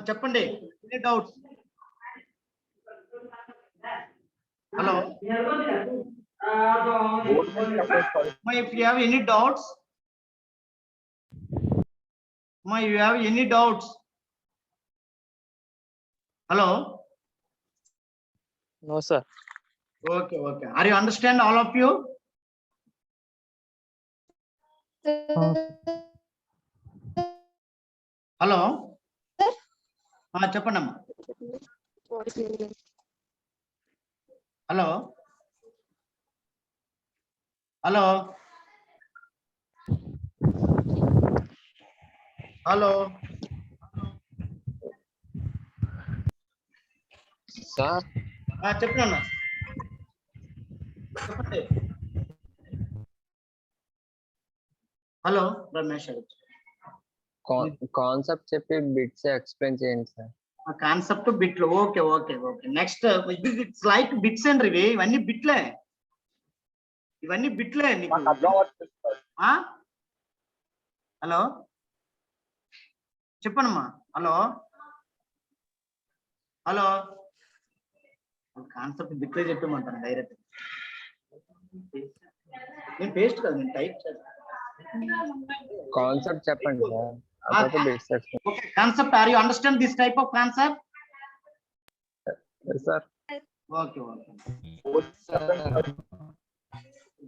చెప్పండి, any doubts? Hello, if you have any doubts, you have any doubts? Hello? No, sir. Okay. Are you understand, all of you? Hello, చెప్పండి అమ్మా. Hello hello hello sir చెప్పండి అన్న, చెప్పండి. Hello Ramesh, concept చెప్పి bits explain చేయండి sir. Concept బిట్లు. Okay. Next, it's like bits అండి. ఇవన్నీ బిట్లే నీకు. హలో చెప్పండమ్మా. హలో కాన్సెప్ట్ బిట్లే చెప్పమంటాను డైరెక్ట్. నేను పేస్ట్ కాదు, నేను టైప్ చేస్తాను. కాన్సెప్ట్ చెప్పండి sir. Okay, concept. Are you understand this type of concept? Yes, sir. Okay.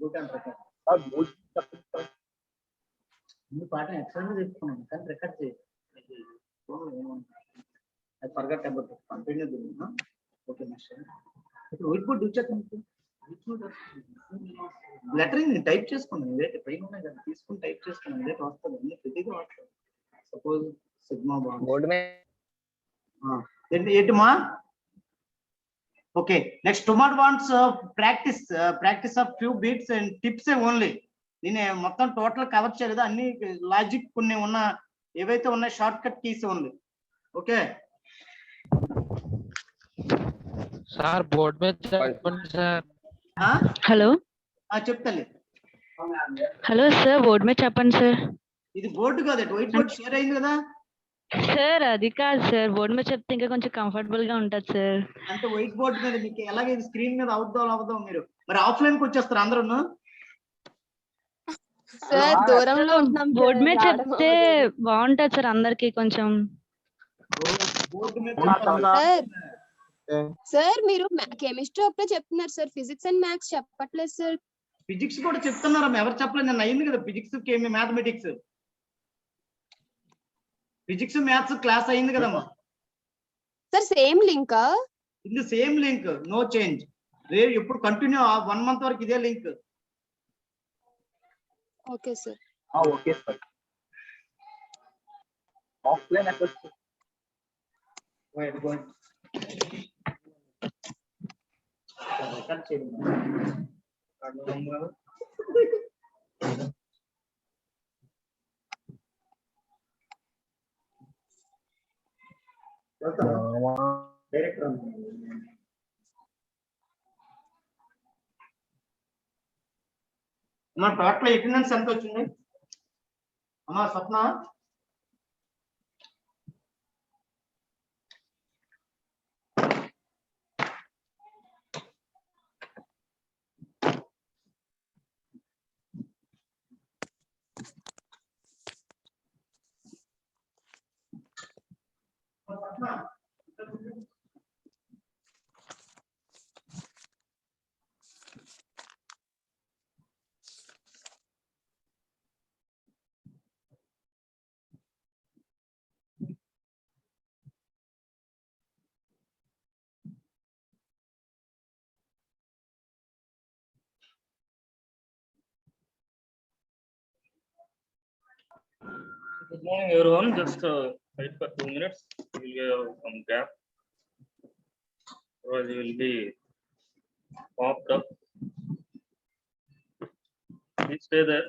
Good and record. You part extra can record. I forgot about it. Continue doing, huh? Okay, Mister. Whiteboard do check. Lettering type చేసుకున్నాను. ఇదే పైన ఉన్నాయి కదా, తీసుకొని type చేసుకున్నాను. ఇదే వస్తుంది, అన్ని ప్రతిదీ వస్తుంది. Suppose sigma bond. Board में. ఏంటమ్మా? Okay. Next, tomorrow wants practice of few bits and tips only. నేను మొత్తం టోటల్ కవర్ చేయలేదు, అన్ని లాజిక్ కొన్ని ఉన్న ఏవైతే ఉన్నాయి short cut keys only. Okay sir, board మీద చెప్పండి సార్. హలో చెప్తాలే. హలో సార్, బోర్డు మీద చెప్పండి సార్. ఇది బోర్డు కాదు, వైట్ బోర్డ్ షేర్ అయింది కదా సార్. అది కాదు సార్, బోర్డు మీద చెప్తే ఇంకా కొంచెం కంఫర్టబుల్ గా ఉంటది సార్. అంటే వైట్ బోర్డ్ మీద మీకు ఎలాగే స్క్రీన్ మీద అవుద్దాం మీరు. మరి ఆఫ్లైన్ కి వచ్చేస్తారు అందరూ. సార్ దూరంలో ఉంటున్నాం, బోర్డు మీద చెప్తే బాగుంటది సార్ అందరికి కొంచెం. బోర్డు మీద సార్ మీరు కెమిస్ట్రీ ఒకటే చెప్తున్నారు సార్, ఫిజిక్స్ అండ్ మ్యాథ్స్ చెప్పట్లేదు సార్. ఫిజిక్స్ కూడా చెప్తున్నారా? ఎవరు చెప్పలేదు, నేను అయింది కదా physics, mathematics. Physics maths class అయింది కదమ్మా సార్. సేమ్ లింక్, ఇది సేమ్ లింక్, నో చేంజ్. రేపు ఎప్పుడు కంటిన్యూ 1 month వరకు ఇదే link. Okay sir. Okay sir. Offline approach. Wait, go ahead. Record చేయండి. డైరెక్టర్ అమ్మా, టోటల్ అటెండెన్స్ ఎంత వచ్చింది అమ్మా స్వప్న? Good morning, everyone. Just wait for 2 minutes. We will have some gap. Otherwise, you will be popped up. Please stay there.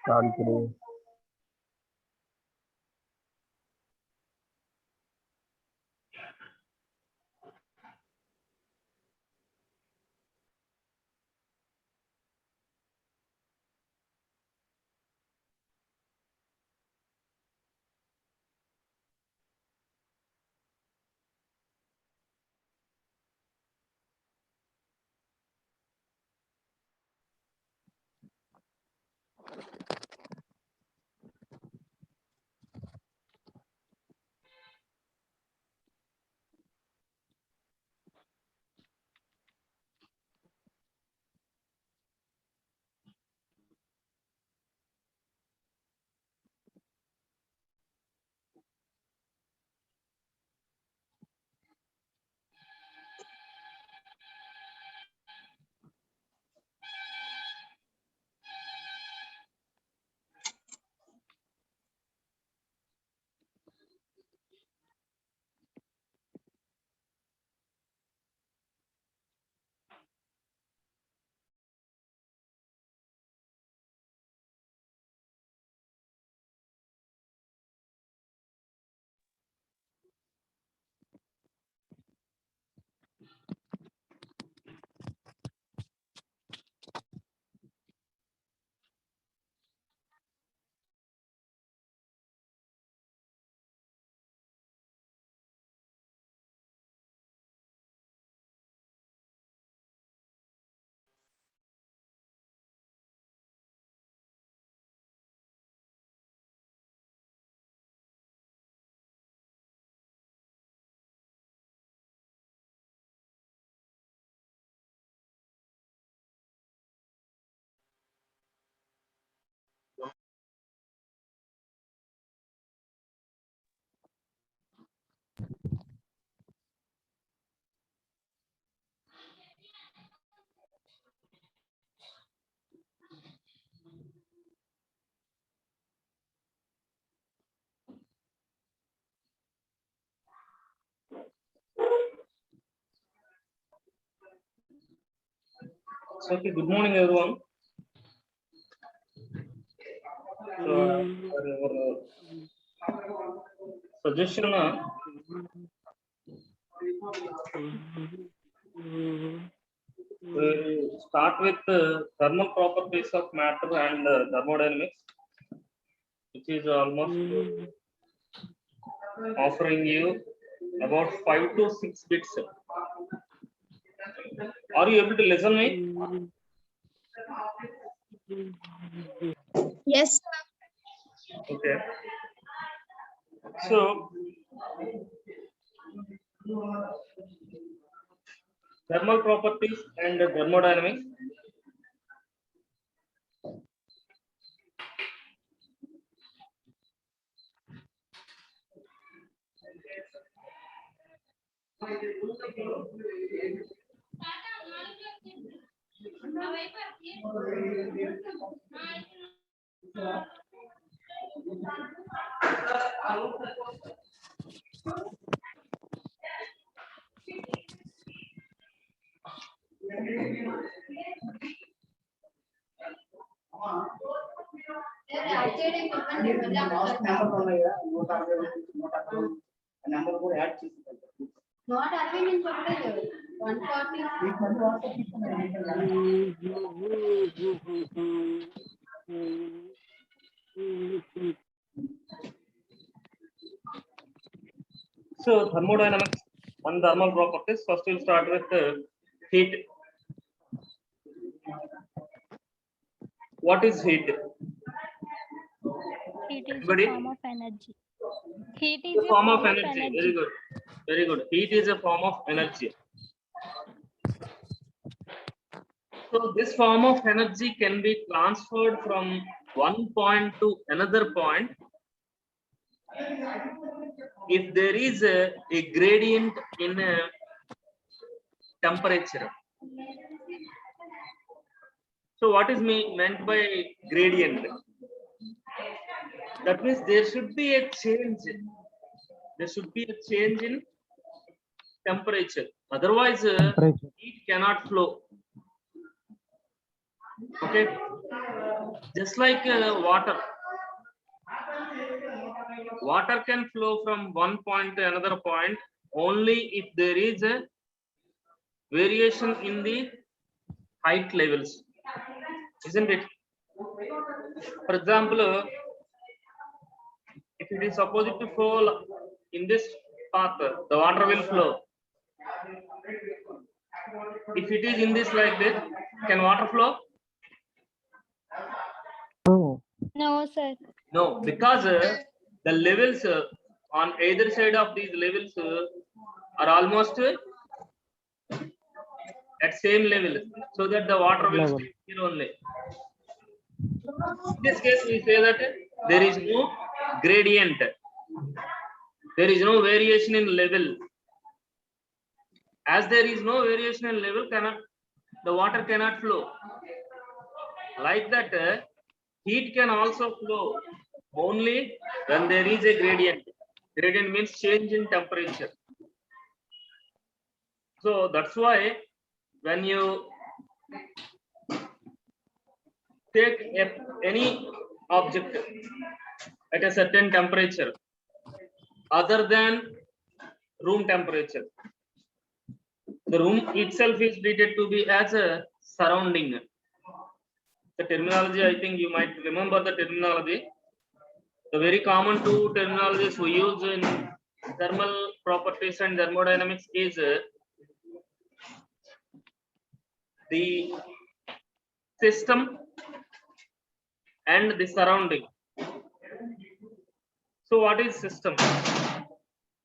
all three. So, okay, good morning, everyone. So, suggestion we start with thermal properties of matter and thermodynamics, which is almost offering you about 5 to 6 bits. Are you able to listen me? Yes, Okay. So, thermal properties and thermodynamics. Number కూడా add చేసి not having in total 140. So, thermodynamics and thermal properties. First, we'll start with heat. What is heat? Heat is Everybody? a form of energy. Heat is A form of energy. Very good. Very good. Heat is a form of energy. So this form of energy can be transferred from one point to another point if there is a gradient in temperature. So what is meant by gradient? That means there should be a change. There should be a change in temperature. Otherwise, heat cannot flow. Okay. just like water. Water can flow from one point to another point only if there is a variation in the height levels, isn't it? For example, if it is supposed to flow in this path, the water will flow. If it is in this like this, can water flow? No. No, sir. No, because the levels on either side of these levels are almost at same level, so that the water will Level. stay here only. In this case, we say that there is no gradient. There is no variation in level. As there is no variation in level, the water cannot flow. Like that, heat can also flow only when there is a gradient. Gradient means change in temperature. So that's why when you take any object at a certain temperature other than room temperature, the room itself is treated to be as a surrounding. The terminology, I think you might remember the terminology. The very common two terminologies we use in thermal properties and thermodynamics is the system and the surrounding. So what is system?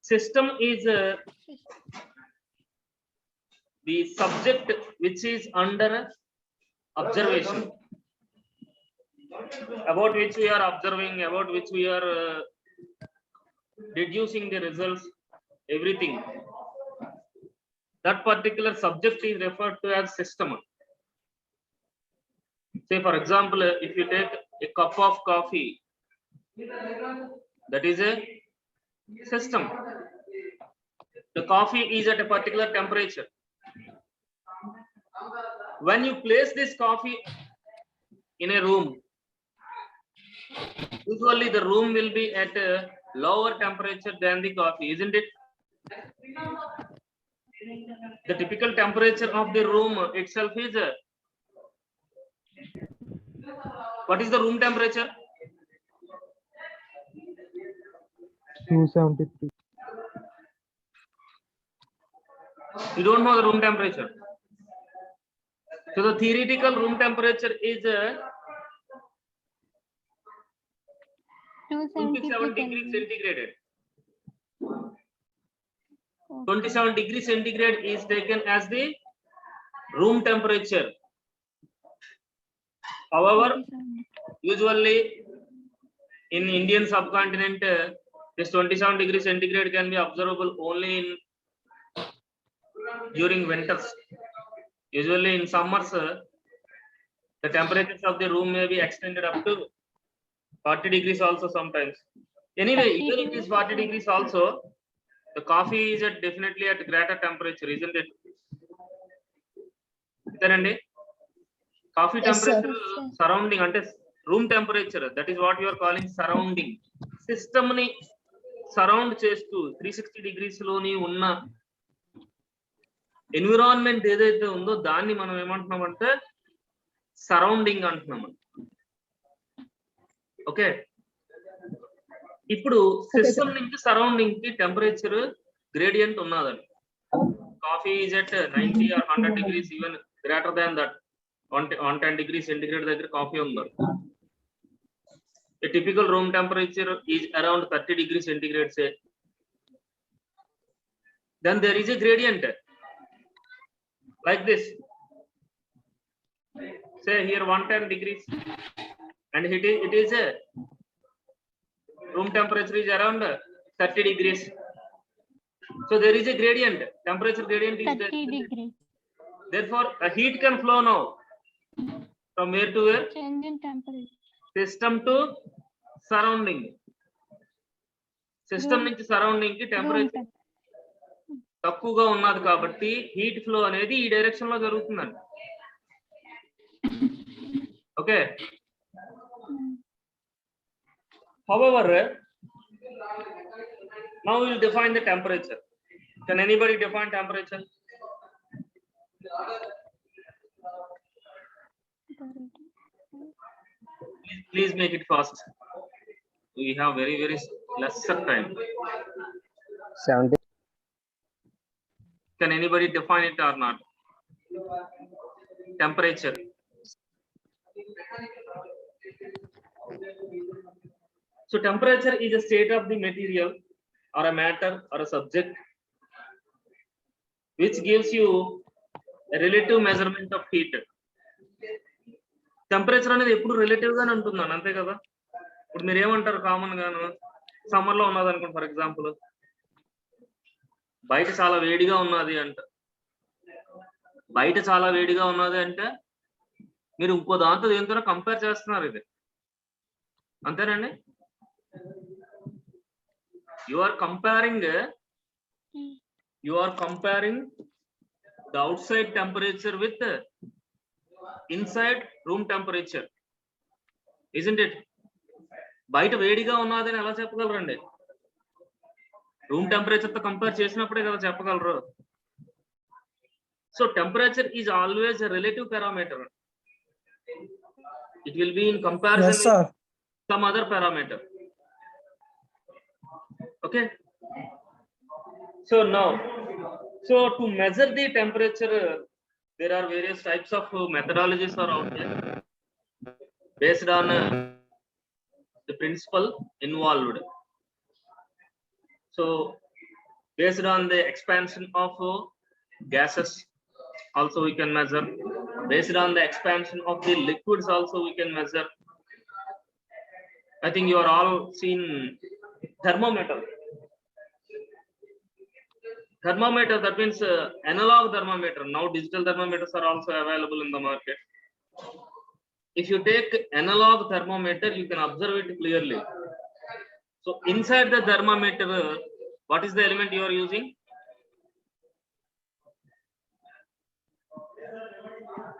System is the subject which is under observation, about which we are observing, about which we are deducing the results, everything. That particular subject is referred to as system. Say for example, if you take a cup of coffee, that is a system. The coffee is at a particular temperature. When you place this coffee in a room, usually the room will be at a lower temperature than the coffee, isn't it? The typical temperature of the room itself is what is the room temperature? 273. You don't know the room temperature. So the theoretical room temperature is 27 degrees centigrade. 27 degrees centigrade is taken as the room temperature. However, usually in Indian subcontinent, this 27 degrees centigrade can be observable only during winters. Usually in summers, the temperatures of the room may be extended up to 40 degrees also sometimes. Anyway, even if it is 40 degrees also, the coffee is definitely at greater temperature, isn't it? Coffee Yes, sir. temperature surrounding ante room temperature, that is what you are calling surrounding. System ni surround chestu 360 degrees loni unna environment ఏదైతే ఉందో దాన్ని మనం ఏమంటున్నామంటే surrounding అంటున్నాం. Okay, ఇప్పుడు system నుంచి surrounding కి temperature gradient ఉన్నదని. Coffee is at 90 or 100 degrees, even greater than that 110 degrees centigrade దగ్గర కాఫీ ఉంది. A typical room temperature is around 30 degrees centigrade say. Then there is a gradient like this. Say here 110 degrees and it is a room temperature is around 30 degrees. So there is a gradient, temperature gradient is 30 there. degrees. Therefore a heat can flow now from where to where? Change in temperature. System to surrounding. System Room- నుంచి surrounding కి temperature తక్కువగా ఉన్నది కాబట్టి heat flow అనేది ఈ direction లో జరుగుతుందండి. Okay, However, now we will define the temperature. Can anybody define temperature? Please make it fast. We have very lesser time. 70. Can anybody define it or not? Temperature. So temperature is a state of the material or a matter or a subject which gives you a relative measurement of heat. Temperature అనేది ఎప్పుడు relative గానే ఉంటుందని అంతే కదా. ఇప్పుడు మీరు ఏమంటారు common గాను సమ్మర్ లో ఉన్నది అనుకోండి ఫర్ ఎగ్జాంపుల్, బయట చాలా వేడిగా ఉన్నది అంటే మీరు ఇంకో దాంతో దేంతో కంపేర్ చేస్తున్నారు, ఇది అంతేనండి. You are comparing the outside temperature with inside room temperature, isn't it? బయట వేడిగా ఉన్నదని ఎలా చెప్పగలరండి? రూమ్ టెంపరేచర్ తో కంపేర్ చేసినప్పుడే కదా చెప్పగలరు. So temperature is always a relative parameter. It will be in comparison with some other parameter. Okay. So now, to measure the temperature, there are various types of methodologies are out there based on the principle involved. So based on the expansion of gases also we can measure. Based on the expansion of the liquids also we can measure. I think you are all seen thermometer. Thermometer, that means analog thermometer. Now digital thermometers are also available in the market. If you take analog thermometer, you can observe it clearly. So inside the thermometer, what is the element you are using?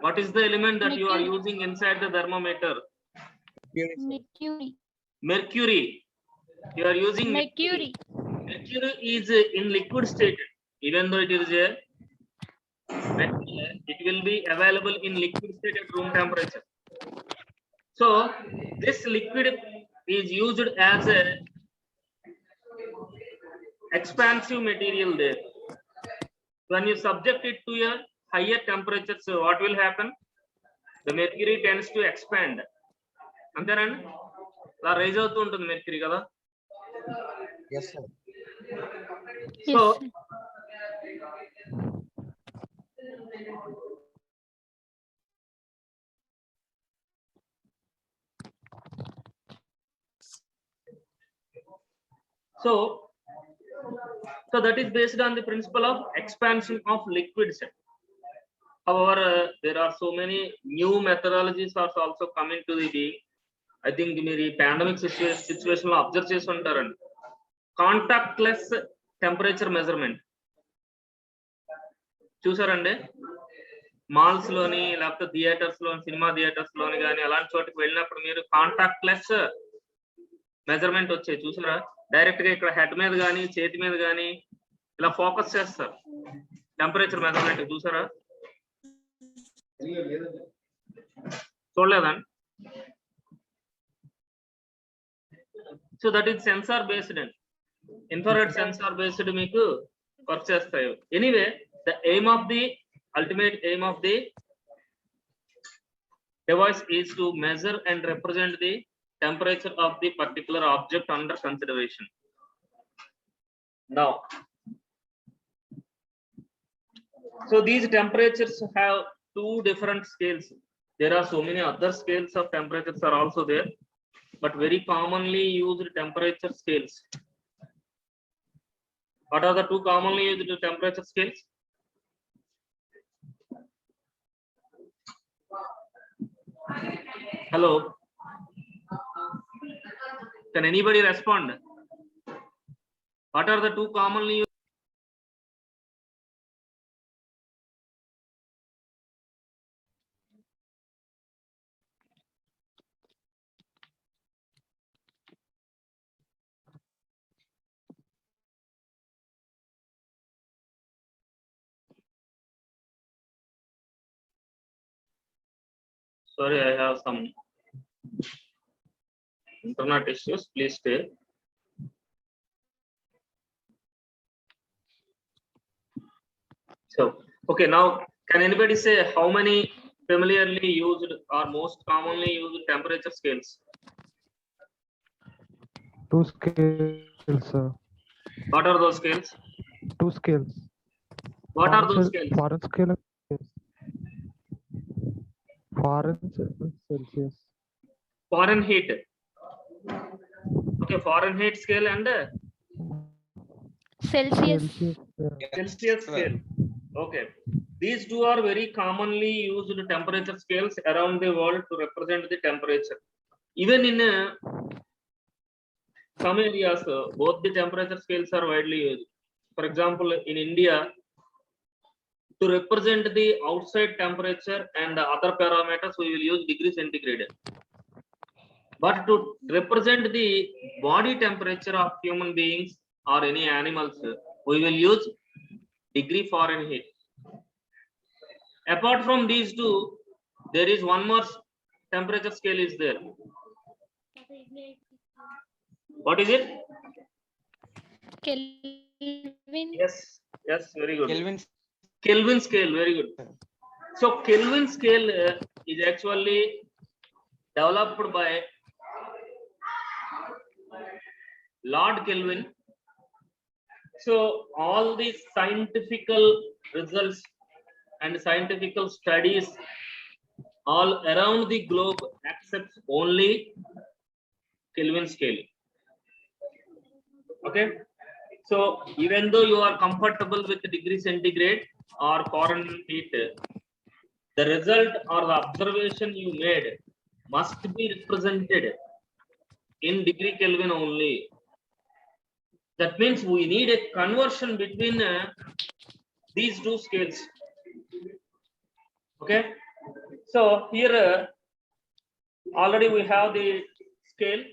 What is the element that you are using inside the thermometer? Mercury. You are using mercury. Mercury is in liquid state. Even though it is a metal, it will be available in liquid state at room temperature. So this liquid is used as a expansive material there. When you subject it to a higher temperature, so what will happen? The mercury tends to expand. అంతేనండి, ఇలా rise అవుతూ ఉంటుంది mercury కదా. Yes, sir. So that is based on the principle of expansion of liquids. However, there are so many new methodologies are also coming to the being. I think మీరు ఈ pandemic situation లో observe చేసి ఉంటారండి. Contactless temperature measurement చూసారండి. Malls లోని లేకపోతే theatres లోని, cinema theatres లోని కానీ అలాంటి చోటుకి వెళ్ళినప్పుడు మీరు కాంటాక్ట్లెస్ మెజర్మెంట్ వచ్చాయి చూసారా. డైరెక్ట్ గా ఇక్కడ హెడ్ మీద కానీ చేతి మీద కానీ ఇలా ఫోకస్ చేస్తారు టెంపరేచర్ మెజర్మెంట్. చూసారా, చూడలేదండి. So that is sensor based and infrared sensor based మీకు వర్క్ చేస్తాయి. Anyway, the aim of the ultimate aim of the device is to measure and represent the temperature of the particular object under consideration. Now, so these temperatures have two different scales. There are so many other scales of temperatures are also there, but very commonly used temperature scales. What are the two commonly used temperature scales? Hello, can anybody respond? What are the two commonly used? Sorry, I have some internet issues. Please stay. So, okay, now can anybody say how many familiarly used or most commonly used temperature scales? 2 scales, sir. What are those scales? 2 scales. What are those scales? Foreign scale. Celsius. Fahrenheit. Okay, Fahrenheit scale and Celsius. Celsius scale. Okay, these two are very commonly used temperature scales around the world to represent the temperature. Even in some areas, both the temperature scales are widely used. For example, in India, to represent the outside temperature and the other parameters, we will use degree centigrade. But to represent the body temperature of human beings or any animals, we will use degree Fahrenheit. Apart from these two, there is one more temperature scale is there. What is it? Kelvin. Yes, very good. Kelvin scale, very good. So Kelvin scale is actually developed by Lord Kelvin. So all these scientific results and scientific studies all around the globe accepts only Kelvin scale. Okay, so even though you are comfortable with degree centigrade or Fahrenheit, the result or the observation you made must be represented in degree Kelvin only. That means we need a conversion between these two scales. Okay, so here already we have the scale.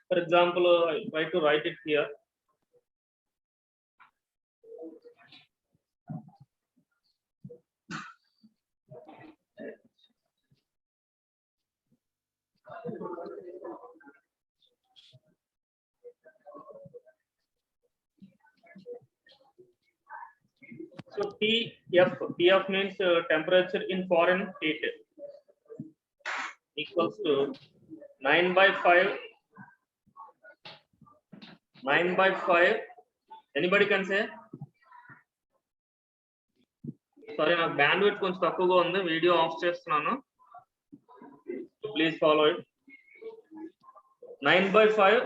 For example, I try to write it here. So TF means temperature in Fahrenheit equals to 9/5. 9/5. Anybody can say? Sorry, నా bandwidth కొంచెం తక్కువగా ఉంది, video of చేస్తున్నాను. Please follow it. 9/5.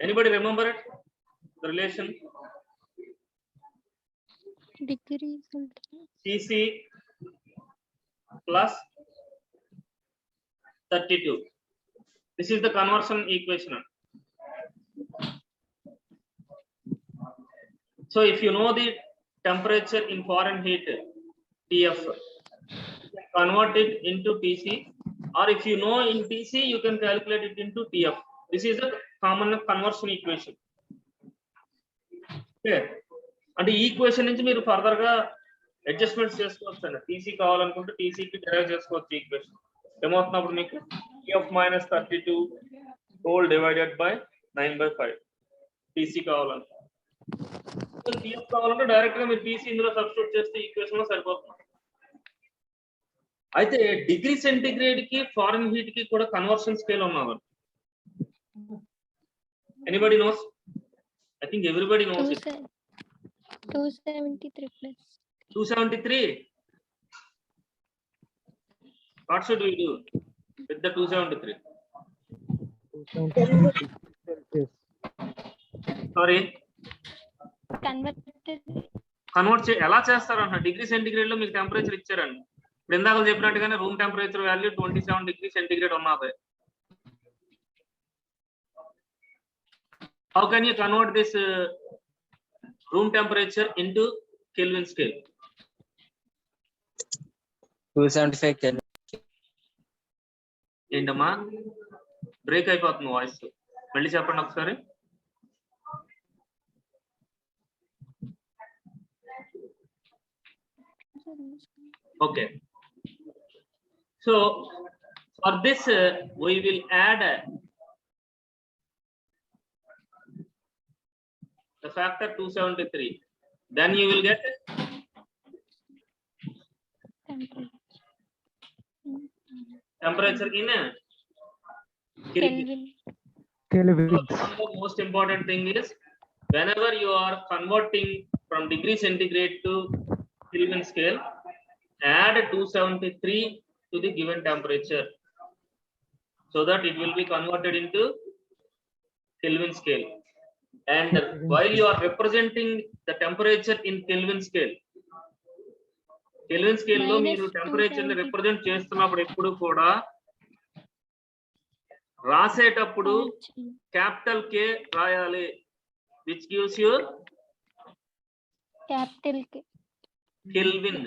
Anybody remember it? The relation? Degree. Cc plus 32. This is the conversion equation. So if you know the temperature in Fahrenheit, TF, convert it into TC, or if you know in TC, you can calculate it into TF. This is a common conversion equation. Okay. అంటే ఈ equation నుంచి మీరు further గా adjustments చేసుకోవచ్చు అండి. TC కావాలనుకుంటే టీసీకి derive చేసుకోవచ్చు equation. ఏమవుతున్నప్పుడు మీకు TF minus 32 whole divided by 9/5 TC కావాలంటే. TF కావాలంటే డైరెక్ట్ గా మీరు టీసీ ఇందులో సబ్స్టిట్యూట్ చేస్తే ఈక్వేషన్ లో సరిపోతుంది. అయితే డిగ్రీ సెంటిగ్రేడ్ కి ఫారెన్ హీట్ కి కూడా కన్వర్షన్ స్కేల్ ఉన్నది. Anybody knows? I think everybody knows it. 273 plus. 273. What should we do with the 273? Sorry. Convert ఎలా చేస్తారంట? డిగ్రీ సెంటిగ్రేడ్ లో మీకు టెంపరేచర్ ఇచ్చారండి. ఇప్పుడు ఇందాక చెప్పినట్టుగానే room temperature value 27 degree centigrade ఉన్నది. How can you convert this room temperature into Kelvin scale? 275 Kelvin. ఏంటమ్మా బ్రేక్ అయిపోతుంది వాయిస్, మళ్ళీ చెప్పండి ఒకసారి. Okay, So for this, we will add the factor 273. Then you will get temperature in Kelvin. Kelvin. The most important thing is, whenever you are converting from degree centigrade to Kelvin scale, add 273 to the given temperature, so that it will be converted into Kelvin scale. And while you are representing the temperature in Kelvin scale లో మీరు temperature ని represent చేస్తున్నప్పుడు ఎప్పుడు కూడా రాసేటప్పుడు capital కే రాయాలి, which gives you capital K. Kelvin.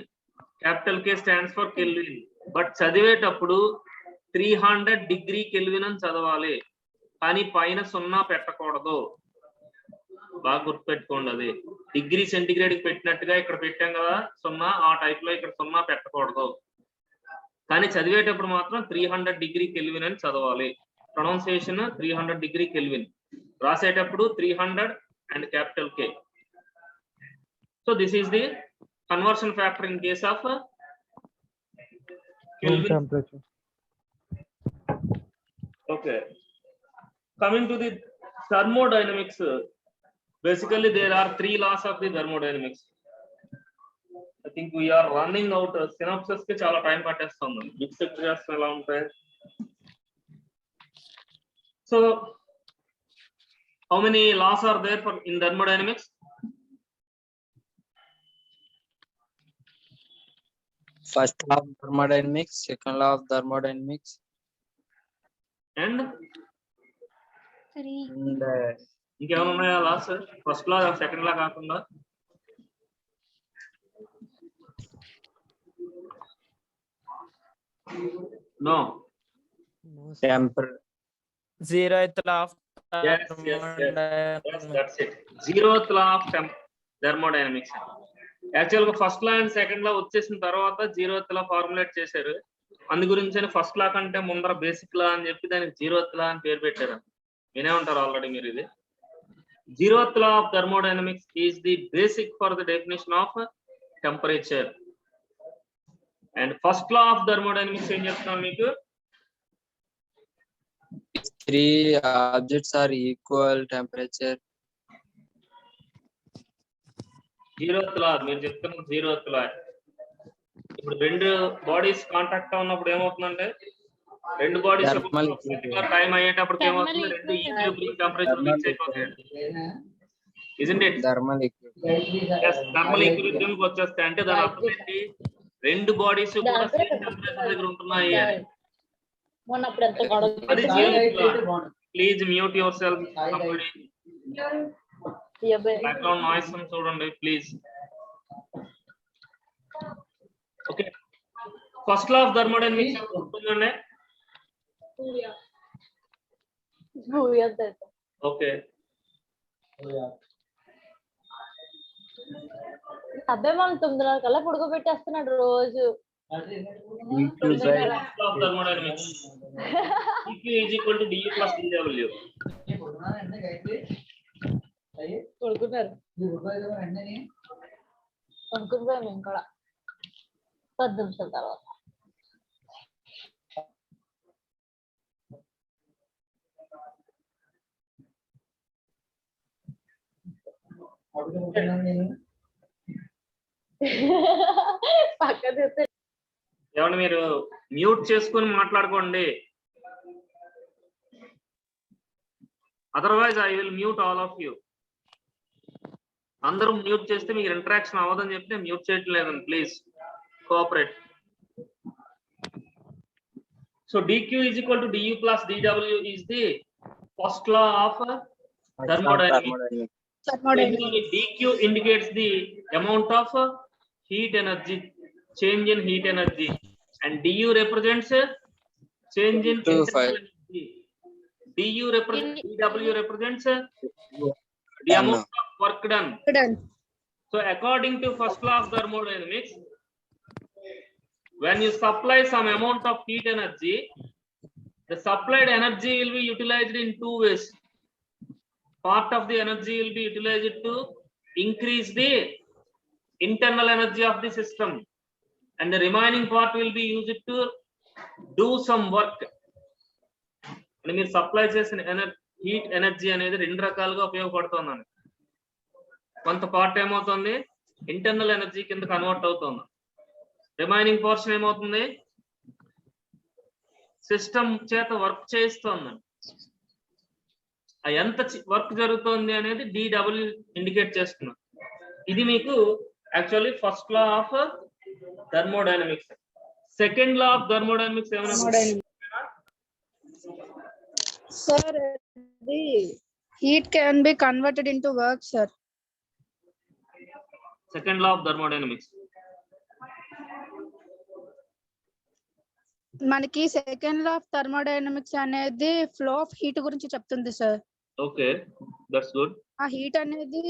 Capital K stands for Kelvin. But చదివేటప్పుడు 300 degree kelvin అని చదవాలి, కానీ పైన 0 పెట్టకూడదు. బాగా గుర్తుపెట్టుకోండి. అది డిగ్రీ సెంటిగ్రేడ్ కి పెట్టినట్టుగా ఇక్కడ పెట్టాం కదా 0, ఆ టైప్ లో ఇక్కడ 0 పెట్టకూడదు. కానీ చదివేటప్పుడు మాత్రం 300 డిగ్రీ కెల్విన్ అని చదవాలి. ప్రొనౌన్సియేషన్ 300 డిగ్రీ కెల్విన్, రాసేటప్పుడు 300 and capital K. So this is the conversion factor in case of Kelvin Temperature. Okay, coming to the thermodynamics, basically there are 3 laws of the thermodynamics. I think we are running out. Synopsis ki chala time pattestundu. Mixed reactions ela untayi. So how many laws are there for in thermodynamics? First law of thermodynamics, second law of thermodynamics, And Three. and ఇంకేమైనా ఉన్నాయా loss? First లా second లా కాకుండా? No. Zeroth law of Yes, that's it. 0th law of thermodynamics. Actual గా first law and second law వచ్చేసిన తర్వాత 0th లా formulate చేశారు. అందు గురించి first లా కంటే ముందర బేసిక్ లా అని చెప్పి దానికి 0th లా అని పేరు పెట్టారు. వినే ఉంటారు ఆల్రెడీ మీరు ఇది. 0th law of thermodynamics is the basic for the definition of temperature. And first law of thermodynamics ఏం చెప్తాను మీకు? if 3 objects are equal temperature, 0th law మీరు చెప్తున్న 0th law. ఇప్పుడు 2 బాడీస్ కాంటాక్ట్ ఉన్నప్పుడు ఏమవుతుందంటే, 2 బాడీస్ టైం అయ్యేటప్పుడు ఏమవుతుంది, 2 ఈక్విలిబ్రియం టెంపరేచర్ రీచ్ అయిపోతాయి. Isn't it? thermal equilibrium. Yes, thermal equilibrium కి వచ్చేస్తాయి. అంటే దాని అర్థం ఏంటి, 2 బాడీస్ కూడా సేమ్ టెంపరేచర్ దగ్గర ఉంటున్నాయి అని. అది please mute yourself. Background noise చూడండి please. Okay, first law of thermodynamics ఉంటుందండి. ఓకే, అబ్బాయి మనం 9:30 కల్లా పుడుకోబెట్టేస్తున్నాడు రోజు. thermodynamics. Q is equal to du plus dw. కొడుకున్నారు కొనుక్కుపోయాం మేము కూడా 10 నిమిషాల తర్వాత. పక్కన ఏమంటే మీరు మ్యూట్ చేసుకొని మాట్లాడుకోండి, otherwise I will mute all of you. అందరూ మ్యూట్ చేస్తే మీకు ఇంటరాక్షన్ అవ్వదని చెప్పి నేను మ్యూట్ చేయటం లేదండి. Please cooperate. So dq is equal to du plus dw is the first law of thermodynamics. dq indicates the amount of heat energy, change in heat energy, and du represents change in energy. du represents, dw represents the amount of work done. So according to first law of thermodynamics, when you supply some amount of heat energy, the supplied energy will be utilized in two ways. Part of the energy will be utilized to increase the internal energy of the system, and the remaining part will be used to do some work. And మీరు supply చేసిన heat energy అనేది రెండు రకాలుగా ఉపయోగపడుతుందండి. కొంత part ఏమవుతుంది, internal energy కింద convert అవుతుంది. రిమైనింగ్ పోర్షన్ ఏమవుతుంది, సిస్టమ్ చేత వర్క్ చేయిస్తుంది. ఎంత వర్క్ జరుగుతుంది అనేది DW ఇండికేట్ చేస్తుంది. ఇది మీకు actually first law of thermodynamics. Second law of thermodynamics ఏమైనా Sir, the heat can be converted into work, sir. Second law of thermodynamics మనకి సెకండ్ లా ఆఫ్ థర్మోడైనమిక్స్ అనేది ఫ్లో ఆఫ్ హీట్ గురించి చెప్తుంది sir. Okay, that's good. ఆ heat అనేది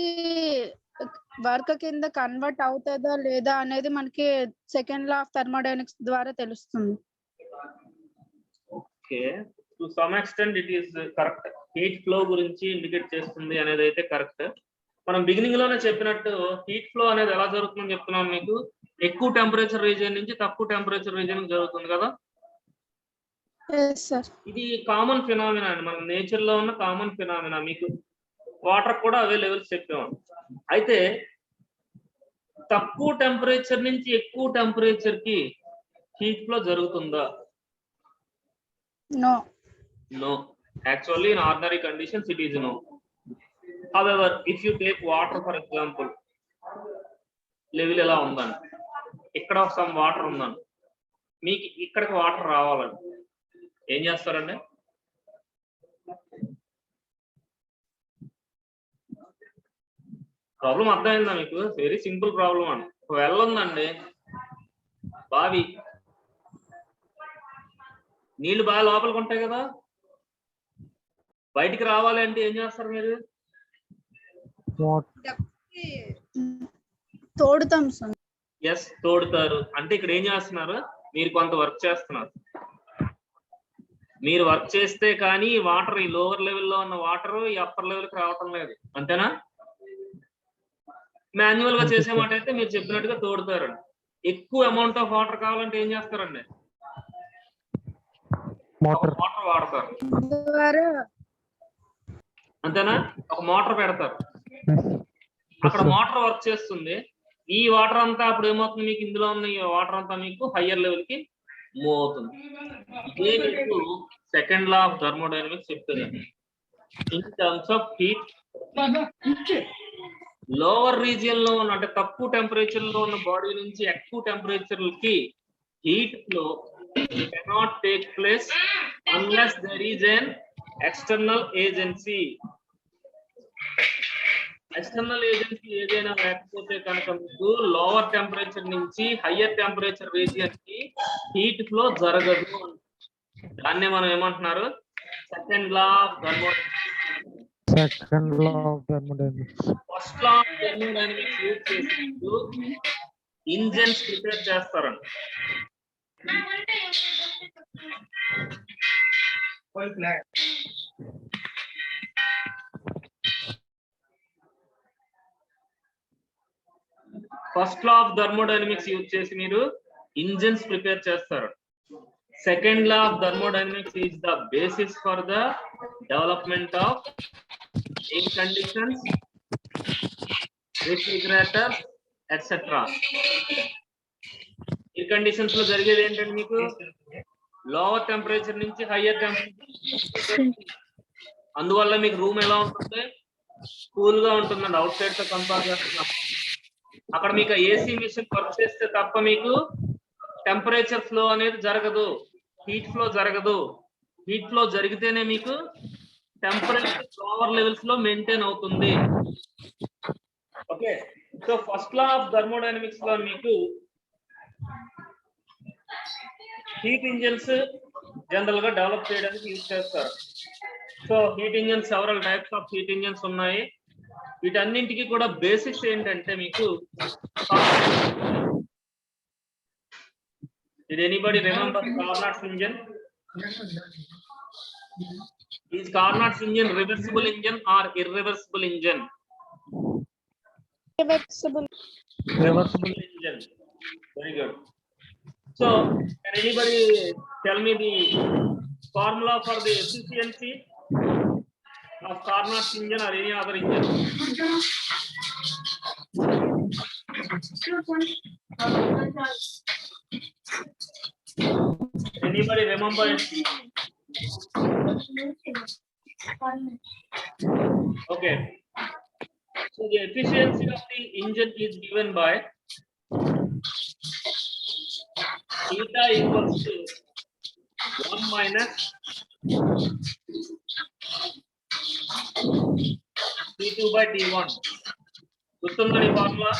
work కింద convert అవుతుందా లేదా అనేది మనకి సెకండ్ లా ఆఫ్ థర్మోడైనమిక్స్ ద్వారా తెలుస్తుంది. Okay, to some extent it is correct. Heat flow గురించి ఇండికేట్ చేస్తుంది అనేది అయితే కరెక్ట్. మనం బిగినింగ్ లోనే చెప్పినట్టు హీట్ ఫ్లో అనేది ఎలా జరుగుతుందని చెప్తున్నాం మీకు. ఎక్కువ టెంపరేచర్ రీజియన్ నుంచి తక్కువ టెంపరేచర్ రీజియన్ జరుగుతుంది కదా. ఇది కామన్ ఫినామినా అండి, మన నేచర్ లో ఉన్న కామన్ ఫినామినా. మీకు వాటర్ కూడా అవే లెవెల్స్ చెప్పాము. అయితే తక్కువ టెంపరేచర్ నుంచి ఎక్కువ టెంపరేచర్ కి హీట్ ఫ్లో జరుగుతుందా? No. No, actually in ordinary conditions it is no. However, if you take water for example, level ఎలా ఉందండి, ఇక్కడ సమ్ వాటర్ ఉందండి, మీకు ఇక్కడికి వాటర్ రావాలండి, ఏం చేస్తారండి? ప్రాబ్లం అర్థమైందా మీకు? వెరీ సింపుల్ ప్రాబ్లం అండి. వెల్ ఉందండి, బావి, నీళ్లు బాగా లోపలికి ఉంటాయి కదా, బయటికి రావాలి అంటే ఏం చేస్తారు మీరు? తోడుతాం సార్. ఎస్, తోడుతారు. అంటే ఇక్కడ ఏం చేస్తున్నారు, మీరు కొంత వర్క్ చేస్తున్నారు. మీరు వర్క్ చేస్తే కానీ వాటర్ ఈ లోవర్ లెవెల్లో ఉన్న వాటర్ ఈ అప్పర్ లెవెల్ కి రావటం లేదు, అంతేనా? మాన్యువల్ గా చేసే మాట అయితే మీరు చెప్పినట్టుగా తోడుతారు. ఎక్కువ అమౌంట్ ఆఫ్ వాటర్ కావాలంటే ఏం చేస్తారండి? వాటర్ వాడతారు, అంతేనా? ఒక మోటార్ పెడతారు, అక్కడ మోటార్ వర్క్ చేస్తుంది. ఈ వాటర్ అంతా అప్పుడు ఏమవుతుంది, మీకు ఇందులో ఉన్న ఈ వాటర్ అంతా మీకు హయ్యర్ లెవెల్ కి మూవ్ అవుతుంది. ఇదే మీకు సెకండ్ లా ఆఫ్ థర్మోడైనమిక్స్ చెప్తుంది. In terms of heat, lower region లో ఉన్న అంటే తక్కువ టెంపరేచర్ లో ఉన్న బాడీ నుంచి ఎక్కువ టెంపరేచర్ కి heat flow cannot take place unless there is an external agency. External agency ఏదైనా లేకపోతే కనుక మీకు లోవర్ టెంపరేచర్ నుంచి హయ్యర్ టెంపరేచర్ రీజియన్ కి హీట్ ఫ్లో జరగదు. దాన్నే మనం ఏమంటున్నారు, second law of thermodynamics. First law of thermodynamics use చేసినప్పుడు ఇంజన్స్ ప్రిపేర్ చేస్తారండి. First law of thermodynamics use చేసి మీరు ఇంజన్స్ ప్రిపేర్ చేస్తారు. Second law of thermodynamics is the basis for the development of air conditions, refrigerator etcetera. Air conditions లో జరిగేది ఏంటంటే మీకు lower temperature నుంచి హయ్యర్ టెంపరేచర్, అందువల్ల మీకు రూమ్ ఎలా ఉంటుంది, కూల్ గా ఉంటుందండి. అవుట్ సైడ్ తో కంపేర్ చేస్తున్నాం. అక్కడ మీకు ఏసీ మిషన్ వర్క్ చేస్తే తప్ప మీకు టెంపరేచర్ ఫ్లో అనేది జరగదు, హీట్ ఫ్లో జరగదు. హీట్ ఫ్లో జరిగితేనే మీకు టెంపరేచర్ లోవర్ లెవెల్స్ లో మెయింటైన్ అవుతుంది. Okay, so first law of thermodynamics లో మీకు హీట్ ఇంజన్స్ జనరల్ గా డెవలప్ చేయడానికి యూజ్ చేస్తారు. So heat engines several types of heat engines ఉన్నాయి. వీటన్నింటికి కూడా బేసిక్స్ ఏంటంటే మీకు Did anybody remember Carnot's engine? Is Carnot's engine reversible engine or irreversible engine? Reversible. Reversible engine. Very good. So, can anybody tell me the formula for the efficiency of Carnot's engine or any other engine? Anybody remember it? Okay. So the efficiency of the engine is given by theta equals to 1 minus T2 by T1. గుర్తుందని formula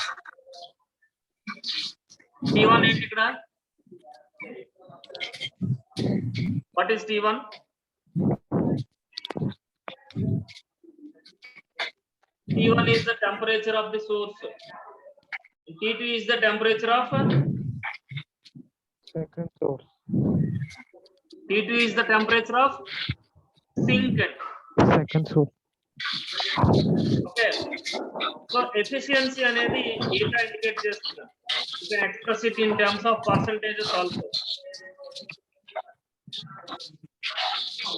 T1 ఏంటి ఇక్కడ? What is T1? T1 is the temperature of the source. T2 is the temperature of Second source. T2 is the temperature of sink. Second source. Okay. So efficiency అనేది eta indicate చేస్తుంది. You can express it in terms of percentages also.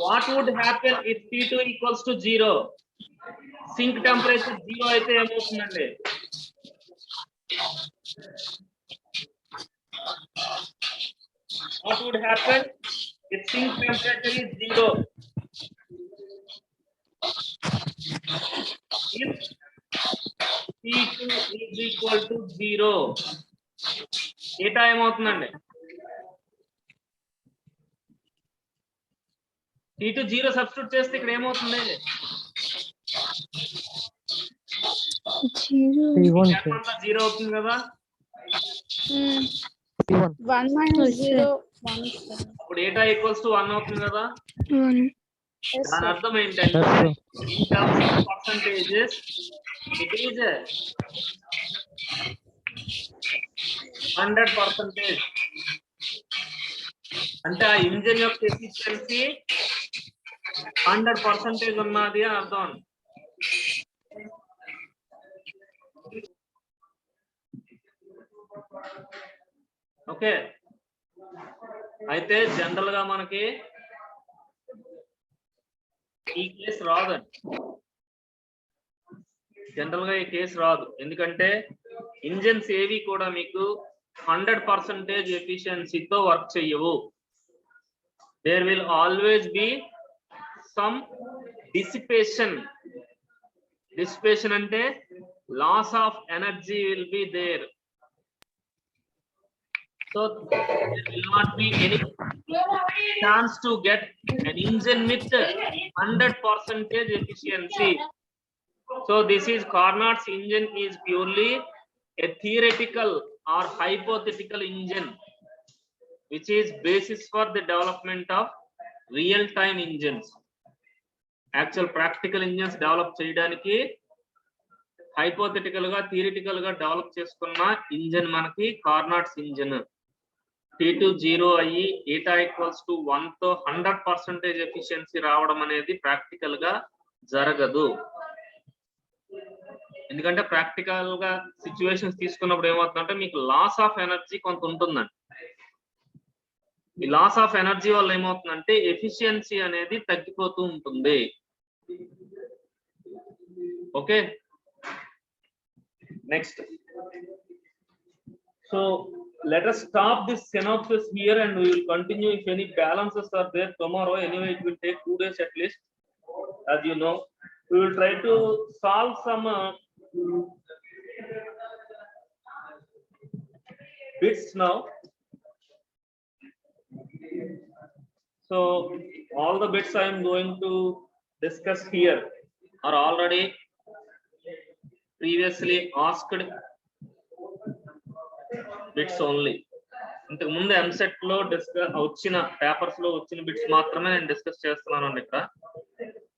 What would happen if T2 equals to 0? Sink temperature 0 అయితే ఏమవుతుందండి? What would happen if sink temperature is 0? If T2 is equal to 0, eta ఏమవుతుందండి? T2 0 substitute చేస్తే ఇక్కడ ఏమవుతుంది? T1 0 అవుతుంది కదా? T1. 1 minus 0. 1. అప్పుడు eta equals to 1 అవుతుంది కదా? Yes, దాని sir. అర్థం ఏంటంటే Yes, sir. in terms of percentages it is 100%. అంటే ఆ ఇంజిన్ యొక్క ఎఫిషియన్సీ 100% ఉన్నది అని అర్థం. ఓకే, అయితే జనరల్ గా మనకి ఈ కేసు రాదండి. జనరల్ గా ఈ కేసు రాదు, ఎందుకంటే ఇంజిన్స్ ఏవి కూడా మీకు 100% ఎఫిషియన్సీతో వర్క్ చెయ్యవు. There will always be some dissipation. Dissipation అంటే loss of energy will be there. So there will not be any chance to get an engine with 100% efficiency. So this is Carnot's engine is purely a theoretical or hypothetical engine, which is basis for the development of real-time engines. Actual practical engines develop cheyadaniki hypothetical ga theoretical ga develop cheskunna engine manaki Carnot's engine. T2 0 అయ్యి eta equals to 1 తో 100% efficiency రావడం అనేది practical గా జరగదు. ఎందుకంటే practical గా situations తీసుకున్నప్పుడు ఏమవుతుందంటే మీకు లాస్ ఆఫ్ ఎనర్జీ కొంత ఉంటుందండి. ఈ లాస్ ఆఫ్ ఎనర్జీ వల్ల ఏమవుతుందంటే ఎఫిషియన్సీ అనేది తగ్గిపోతూ ఉంటుంది. Okay, next. So let us stop this synopsis here and we will continue. If any balances are there tomorrow, anyway it will take 2 days at least, as you know. We will try to solve some bits now. So all the bits I am going to discuss here are already previously asked bits only. ఇంతకు ముందు ఎంసెట్ లో వచ్చిన papers లో వచ్చిన bits మాత్రమే నేను discuss చేస్తున్నాను ఇక్కడ.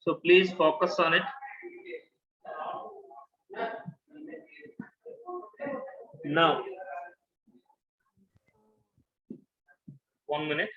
So please focus on it. Now 1 minute.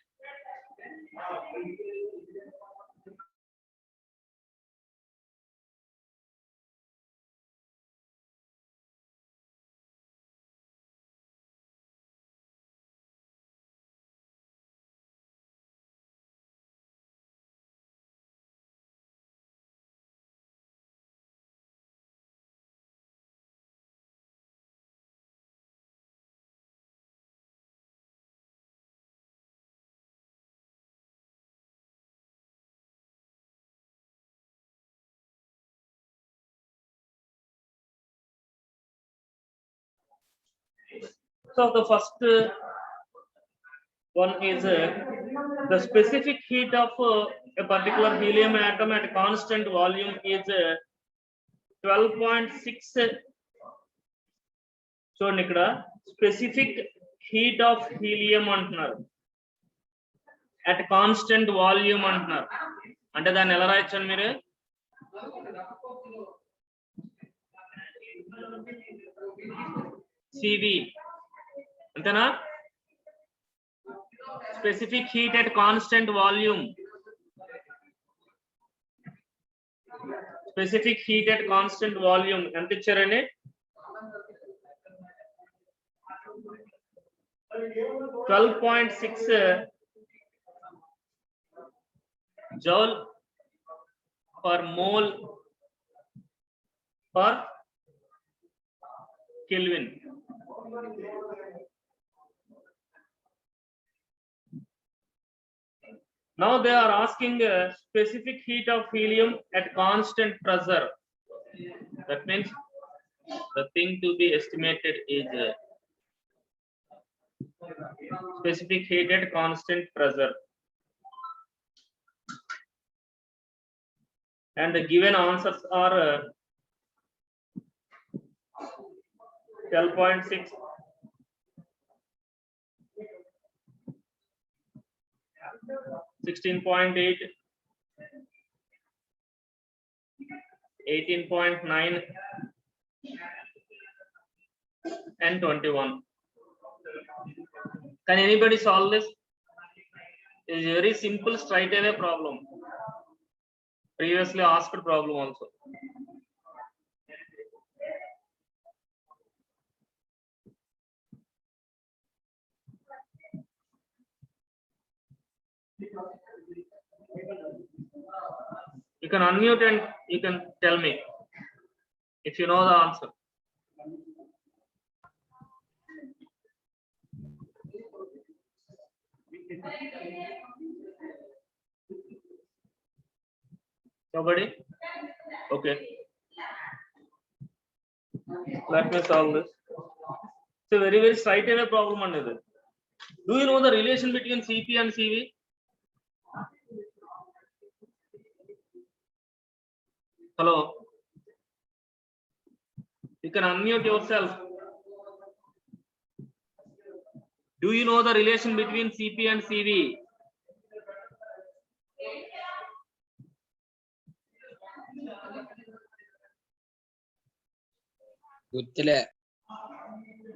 So the first one is the specific heat of a particular helium atom at constant volume is 12.6. చూడండి ఇక్కడ స్పెసిఫిక్ హీట్ ఆఫ్ హీలియం అంటున్నారు, at constant volume అంటున్నారు. అంటే దాన్ని ఎలా రాయొచ్చండి మీరు? CV అంతేనా? Specific heat at constant volume, specific heat at constant volume ఎంత ఇచ్చారండి? 12.6 joule per mole per Kelvin. Now they are asking specific heat of helium at constant pressure. That means the thing to be estimated is specific heat at constant pressure, and the given answers are 12.6, 16.8, 18.9 and 21. Can anybody solve this? It is a very simple straight away problem, previously asked problem also. You can unmute and you can tell me if you know the answer. Nobody? Okay. Let me solve this. It's a very straight away problem under this. Do you know the relation between Cp and Cv? Hello? You can unmute yourself. Do you know the relation between Cp and Cv?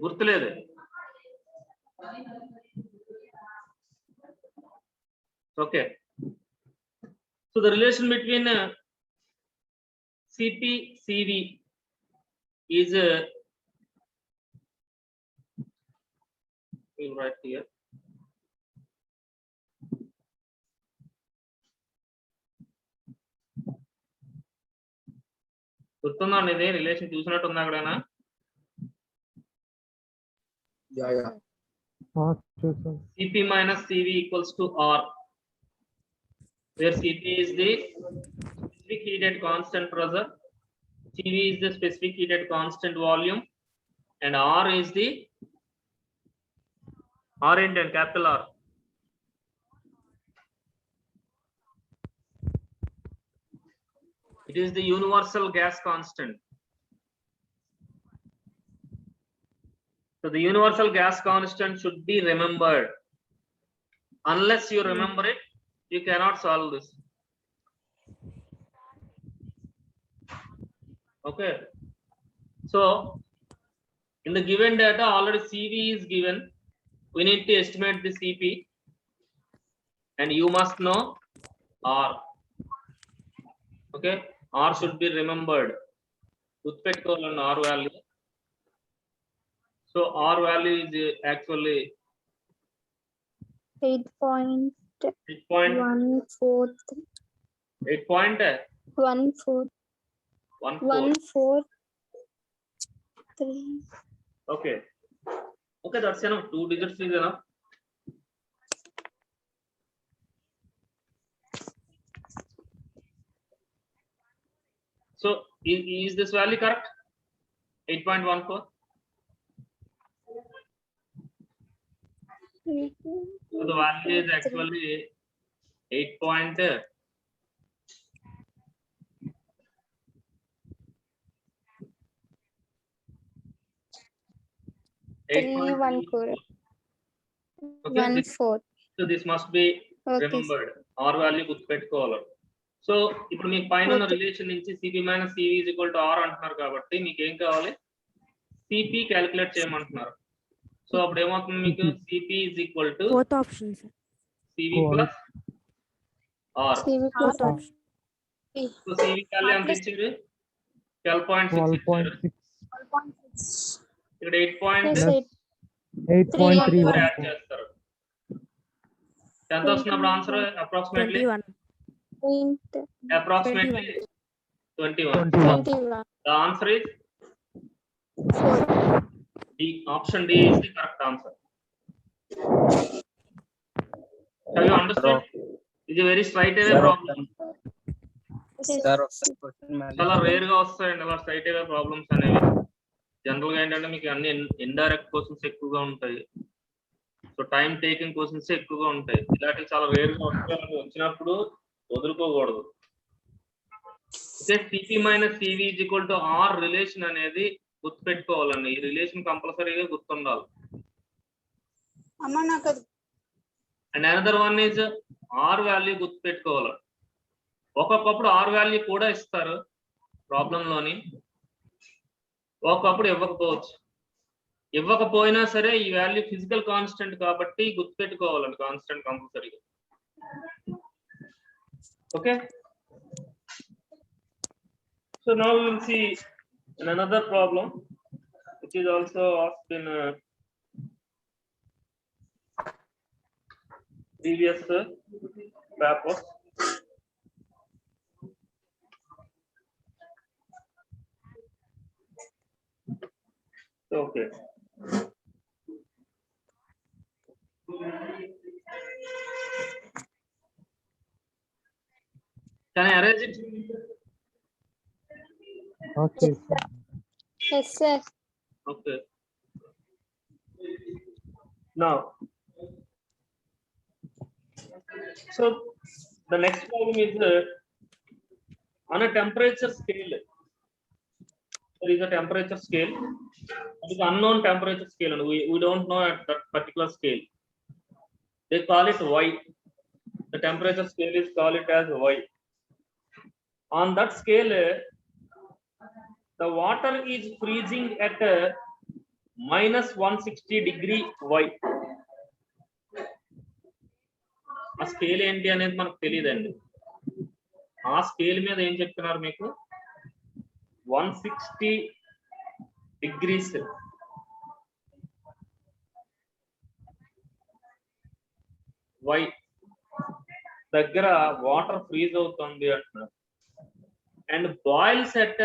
గుర్తులేదు. Okay. So the relation between Cp Cv is we'll write here. గుర్తుందండి, ఇది relation చూసినట్టుందా ఎక్కడైనా? Cp minus Cv equals to R, where Cp is the specific heat at constant pressure, Cv is the specific heat at constant volume, and R is the R indent, capital R. It is the universal gas constant. So the universal gas constant should be remembered. Unless you remember it, you cannot solve this. Okay. So in the given data, already Cv is given. We need to estimate the Cp. and you must know R. Okay, R should be remembered. గుర్తుపెట్టుకోవాలండి R value. So R value is actually 8.14. 8.14. Okay, that's enough. 2 digits is enough. So is this value correct? 8.14. So the value is actually 8.14. Okay, so this must be remembered. R value గుర్తుపెట్టుకోవాలి. So ఇప్పుడు మీకు పైన ఉన్న relation నుంచి CP minus CV is equal to R అంటున్నారు కాబట్టి మీకు ఏం కావాలి? CP క్యాలిక్యులేట్ చేయమంటున్నారు. సో అప్పుడు ఏమవుతుంది మీకు? CP is equal to Both options. CV plus R. So CV value ఎంత ఇచ్చారు? 12.6 ఇచ్చారు. ఇక్కడ 8.3 యాడ్ చేస్తారు. ఎంత వస్తుంది అప్పుడు answer? Approximately 21. The answer is D. Option D is the correct answer. Have you understood? It's a very straight away problem. Sir, చాలా rare గా వస్తాయండి అలా స్ట్రైట్ అవే ప్రాబ్లమ్స్ అనేవి. జనరల్ గా ఏంటంటే మీకు అన్ని ఇండైరెక్ట్ క్వశ్చన్స్ ఎక్కువగా ఉంటాయి. సో టైం టేకింగ్ క్వశ్చన్స్ ఎక్కువగా ఉంటాయి. ఇలాంటివి చాలా రేర్ గా వచ్చినప్పుడు వదులుకోకూడదు. CP minus CV is equal to R relation అనేది గుర్తుపెట్టుకోవాలండి. ఈ రిలేషన్ కంపల్సరీగా గుర్తుండాలి. And another one is R value గుర్తుపెట్టుకోవాలి. ఒక్కొక్కప్పుడు R వాల్యూ కూడా ఇస్తారు ప్రాబ్లం లోని, ఒక్కొక్కప్పుడు ఇవ్వకపోవచ్చు. ఇవ్వకపోయినా సరే ఈ వాల్యూ ఫిజికల్ కాన్స్టెంట్ కాబట్టి గుర్తుపెట్టుకోవాలండి కాన్స్టెంట్ కంపల్సరీగా. Okay, so now we will see another problem which is also asked in previous paper. Okay, can I arrange it? Okay. Yes, sir. Okay, now so the next problem is on a temperature scale. There is a temperature scale. It is unknown temperature scale and we don't know at that particular scale. They call it Y. The temperature scale is called it as Y. On that scale, the water is freezing at minus 160 degree Y. ఆ scale ఏంటి అనేది మనకు తెలియదండి. ఆ scale మీద ఏం చెప్తున్నారు మీకు? 160 degrees Y దగ్గర వాటర్ ఫ్రీజ్ అవుతుంది అంటున్నారు. And boils at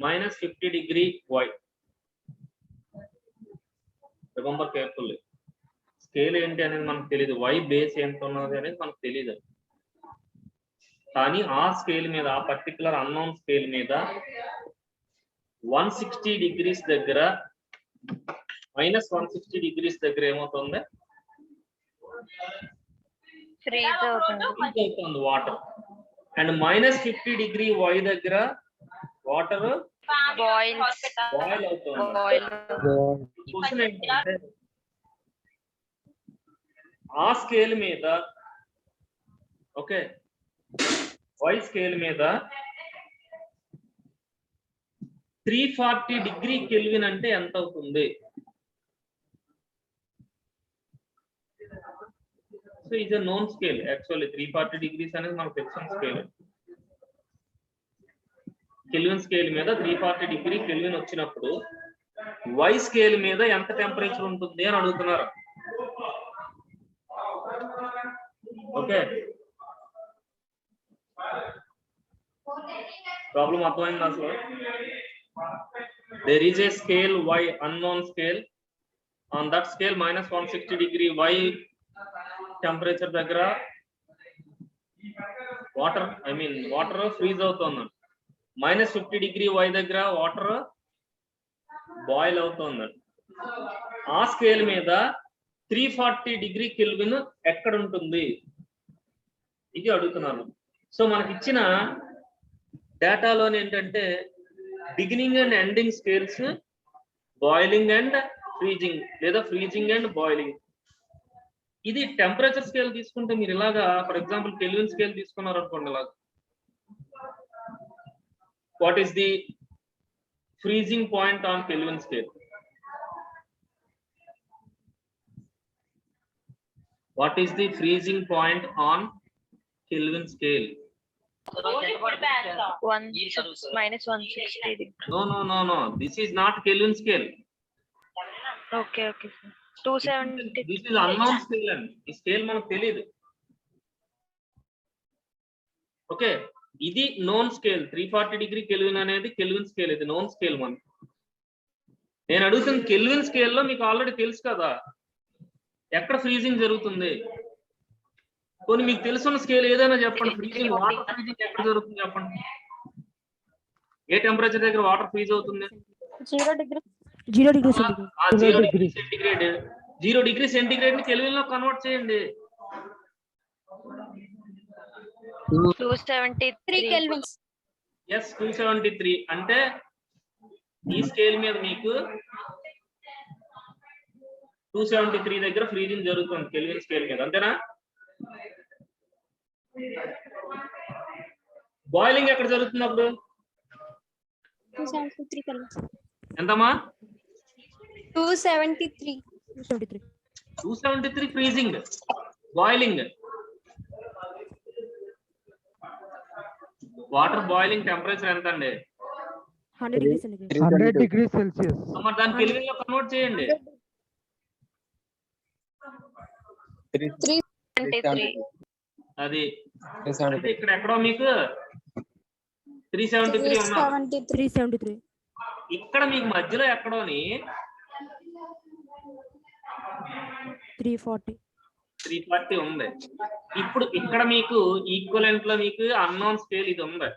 minus 50 degree Y. Remember carefully. Scale ఏంటి అనేది మనకు తెలియదు. Y బేస్ ఎంత ఉన్నది అనేది మనకు తెలియదు. కానీ ఆ స్కేల్ మీద, ఆ పర్టికులర్ అన్నోన్ స్కేల్ మీద 160 డిగ్రీస్ దగ్గర, minus 160 డిగ్రీస్ దగ్గర ఏమవుతుంది? ఫ్రీజ్ అవుతుంది water. And minus 50 degree Y దగ్గర వాటర్ బాయిల్ అవుతుంది. క్వశ్చన్ ఏంటంటే ఆ స్కేల్ మీద, ఓకే, Y స్కేల్ మీద 340 డిగ్రీ కెల్విన్ అంటే ఎంత అవుతుంది? So is a known scale actually 340 degrees అనేది మనకు తెలిసిన స్కేల్. కెల్విన్ స్కేల్ మీద 340 డిగ్రీ కెల్విన్ వచ్చినప్పుడు వై స్కేల్ మీద ఎంత టెంపరేచర్ ఉంటుంది అని అడుగుతున్నారు. ఓకే, ప్రాబ్లం అర్థమైంది అసలు? There is a scale Y, unknown scale. On that scale -160 degree Y temperature దగ్గర వాటర్ ఫ్రీజ్ అవుతుంది. -50 డిగ్రీ వై దగ్గర వాటర్ బాయిల్ అవుతుంది. ఆ స్కేల్ మీద 340 డిగ్రీ కెల్విన్ ఎక్కడ ఉంటుంది ఇది అడుగుతున్నాను. సో మనకి ఇచ్చిన డేటాలోని ఏంటంటే beginning and ending scales, boiling and freezing లేదా ఫ్రీజింగ్ అండ్ బాయిలింగ్. ఇది టెంపరేచర్ స్కేల్ తీసుకుంటే మీరు ఇలాగా ఫర్ ఎగ్జాంపుల్ కెల్విన్ స్కేల్ తీసుకున్నారు అనుకోండి, ఇలాగా what is the freezing point on kelvin scale? What is the freezing point on Kelvin scale? -160. No. This is not Kelvin scale. Okay, sir. 270. This is unknown scale and ఈ scale మనకు తెలియదు. Okay, ఇది known scale. 340 degree kelvin అనేది kelvin scale, ఇది known scale. మనకి నేను అడుగుతున్న kelvin scale లో మీకు ఆల్రెడీ తెలుసు కదా ఎక్కడ ఫ్రీజింగ్ జరుగుతుంది. కొన్ని మీకు తెలుసున్న స్కేల్ ఏదైనా చెప్పండి. ఫ్రీజింగ్, వాటర్ ఫ్రీజింగ్ ఎక్కడ జరుగుతుంది చెప్పండి. ఏ టెంపరేచర్ దగ్గర వాటర్ ఫ్రీజ్ అవుతుంది? 0 degree 0 degree centigrade. 0 degree centigrade ని కెల్విన్ లో కన్వర్ట్ చేయండి. 273 కెల్విన్స్. ఎస్, 273. అంటే ఈ స్కేల్ మీద మీకు 273 దగ్గర ఫ్రీజింగ్ జరుగుతుంది కెల్విన్ స్కేల్ మీద, అంతేనా? బాయిలింగ్ ఎక్కడ జరుగుతుంది అప్పుడు? 273 కెల్విన్స్. ఎంతమ్మా? 273. 273 freezing. Boiling, water boiling temperature ఎంత అండి? 100 degrees Celsius. మరి దాన్ని కెల్విన్ లో కన్వర్ట్ చేయండి. 373. అది అంటే ఇక్కడ ఎక్కడో మీకు 373 ఉన్నా, 373. ఇక్కడ మీకు మధ్యలో ఎక్కడోని 340 ఉంది. ఇప్పుడు ఇక్కడ మీకు ఈక్వలెంట్ లో మీకు అన్నోన్ స్కేల్ ఇది ఉంది.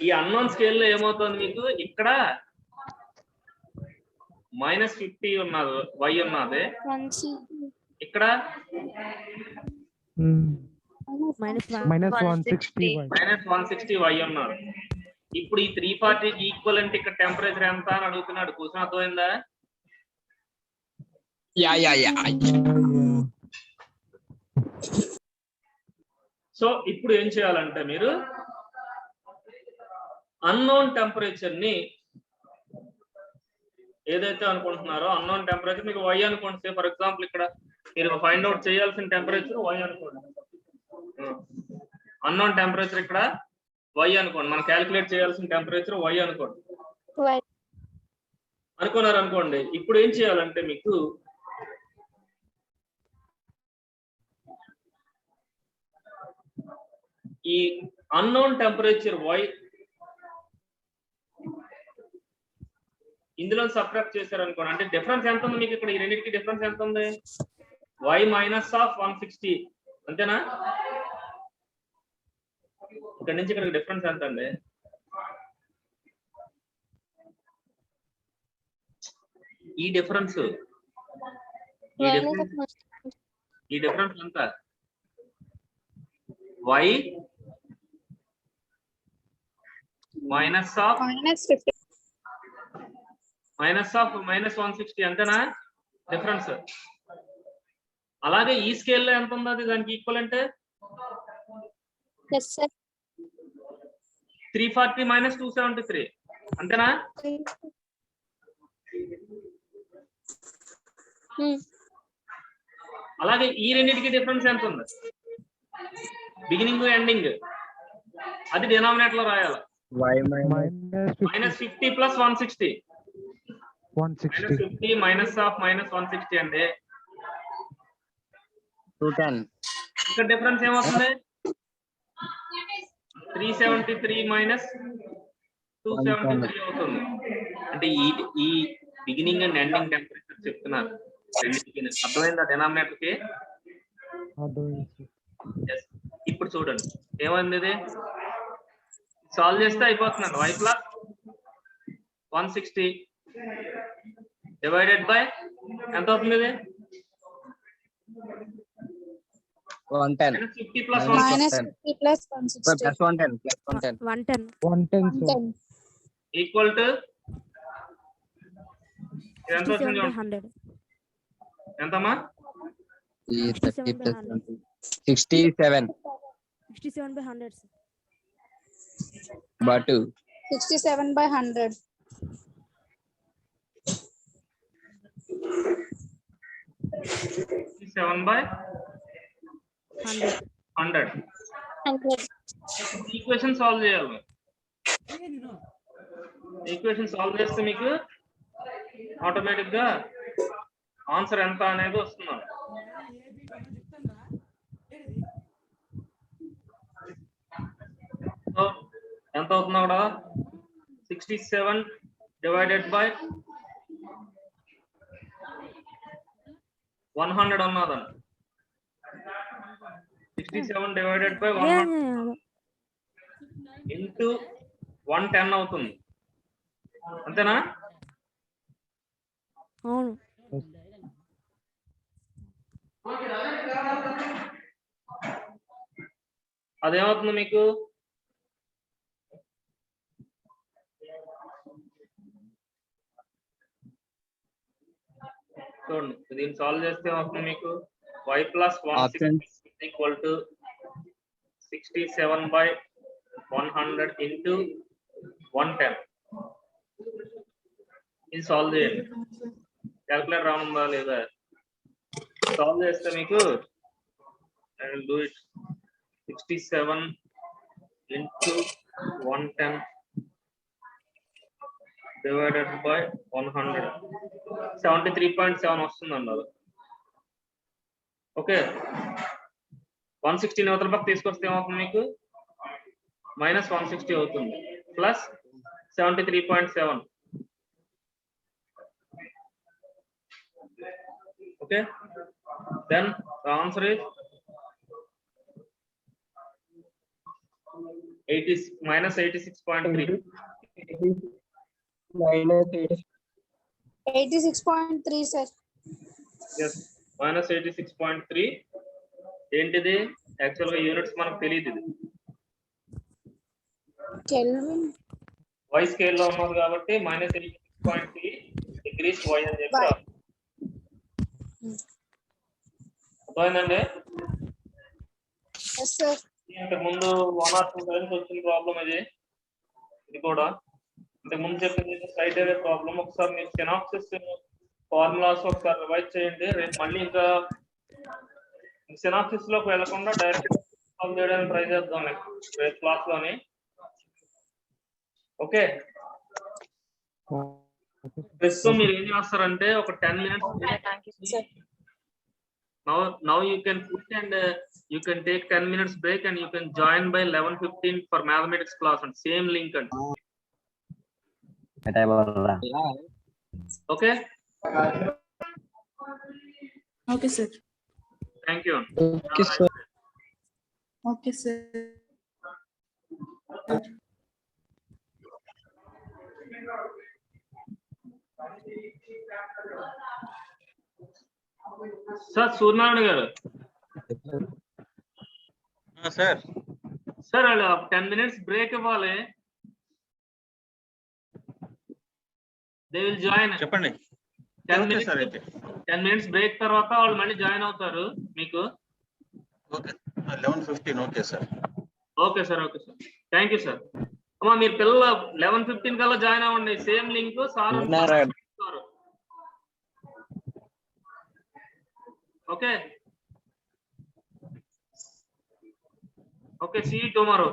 ఈ అన్నోన్ స్కేల్ లో ఏమవుతుంది మీకు ఇక్కడ -50 ఉన్నది వై ఉన్నది, ఇక్కడ -160 వై ఉన్నారు. ఇప్పుడు ఈ 340 ఈక్వలెంట్ ఇక్కడ టెంపరేచర్ ఎంత అని అడుగుతున్నాడు. క్వశ్చన్ అర్థమైందా? సో ఇప్పుడు ఏం చేయాలంటే మీరు అన్నోన్ టెంపరేచర్ ని ఏదైతే అనుకుంటున్నారో అన్నోన్ టెంపరేచర్ మీకు వై అనుకోండి. ఫర్ ఎగ్జాంపుల్ ఇక్కడ మీరు ఫైండ్ అవుట్ చేయాల్సిన టెంపరేచర్ వై అనుకోండి. అన్నోన్ టెంపరేచర్ ఇక్కడ వై అనుకోండి. మనం క్యాలిక్యులేట్ చేయాల్సిన టెంపరేచర్ వై అనుకోండి. అనుకున్నారు అనుకోండి. ఇప్పుడు ఏం చేయాలంటే మీకు ఈ అన్నోన్ టెంపరేచర్ వై ఇందులో సబ్ట్రాక్ట్ చేశారు అనుకోండి. అంటే డిఫరెన్స్ ఎంత ఉంది మీకు ఇక్కడ? ఈ రెండింటికి డిఫరెన్స్ ఎంత ఉంది? y -160, అంతేనా? ఇక్కడ నుంచి ఇక్కడ డిఫరెన్స్ ఎంత అండి? ఈ డిఫరెన్స్ ఎంత? y -160 అంతేనా డిఫరెన్స్? అలాగే ఈ స్కేల్ లో ఎంత ఉంది అది దానికి ఈక్వల్ అంటే 340 - 273. అంతేనా? అలాగే ఈ రెండింటికి డిఫరెన్స్ ఎంత ఉంది? బిగినింగ్ ఎండింగ్, అది డినామినేటర్ లో రాయాలి. Y minus -50 + 160. 160. -50 minus of -160 అండి. 210. ఇక్కడ డిఫరెన్స్ ఏమవుతుంది? 373 minus 273 అవుతుంది. అంటే ఈ బిగినింగ్ అండ్ ఎండింగ్ టెంపరేచర్ చెప్తున్నారు రెండింటికి. అర్థమైందా డినామినేటర్ కి? Yes. ఇప్పుడు చూడండి ఏమైంది, ఇది సాల్వ్ చేస్తే అయిపోతున్నాను. y + 160 డివైడెడ్ బై ఎంత అవుతుంది? ఇది 110. -50 + 160 -50 + 160 Plus 110. Plus 110. 110 110. ఈక్వల్ టు ఎంత వచ్చింది? 100 ఎంతమ్మా? 30 plus 20. 67. 67/100 By 2. 67/100 7/100. ఈక్వేషన్ సాల్వ్ చేయాలి. ఈక్వేషన్ సాల్వ్ చేస్తే మీకు ఆటోమేటిక్ గా ఆన్సర్ ఎంత అనేది వస్తుంది. సో ఎంత అవుతుంది అక్కడ? 67 డివైడెడ్ బై 100 ఉన్నదండి. 67 డివైడెడ్ బై 100 ఇంటూ 110 అవుతుంది. అంతేనా? అవును. అదేమవుతుంది మీకు? చూడండి, దీన్ని సాల్వ్ చేస్తే ఏమవుతుంది మీకు? y + 160 equal to 67/100 into 110. ఇది సాల్వ్ చేయండి. క్యాల్కులేటర్ రానుందా లేదా? సాల్వ్ చేస్తే మీకు I will do it. 67 into 110 divided by 100. 73.7 వస్తుంది అన్నారు. ఓకే, 160 అవతల పక్క తీసుకొస్తే ఏమవుతుంది మీకు? -160 అవుతుంది plus 73.7. Okay, then the answer is -86.3. -86.3 sir. Yes, -86.3. ఏంటిది? యాక్చువల్ గా యూనిట్స్ మనకు తెలియదు. ఇది కెల్విన్ y స్కేల్ లో ఉన్నది కాబట్టి -86.3 degrees y అని చెప్పి అర్థమైందండి? Yes sir. ఇంతకు ముందు 1 or 2 టైమ్స్ వచ్చిన ప్రాబ్లం ఇది కూడా. ఇంతకు ముందు చెప్పింది స్లైడ్ అవే ప్రాబ్లం. ఒకసారి మీరు సినాప్సిస్ ఫార్ములాస్ ఒకసారి రివైజ్ చేయండి. రేపు మళ్ళీ ఇంకా సినాప్సిస్ లోకి వెళ్లకుండా డైరెక్ట్ సాల్వ్ చేయడానికి ట్రై చేద్దాం రేపు క్లాస్ లోని. ఓకే, ప్రస్తుతం మీరు ఏం చేస్తారంటే ఒక 10 minutes now you can put and you can take 10 minutes break and you can join by 11:15 for mathematics class on same link and okay. Okay sir. Thank you. Okay, sir. Okay sir. Sir Suryanarayana గారు, sir వాళ్ళు 10 minutes break ఇవ్వాలి. They will join. చెప్పండి. 10 minutes break తర్వాత వాళ్ళు మళ్ళీ join అవుతారు మీకు. Okay, 11:15. Okay sir. Okay sir. Thank you sir. అమ్మా మీరు పిల్లలు 11:15 కల్లా జాయిన్ అవ్వండి. Same link sir okay okay, see you tomorrow.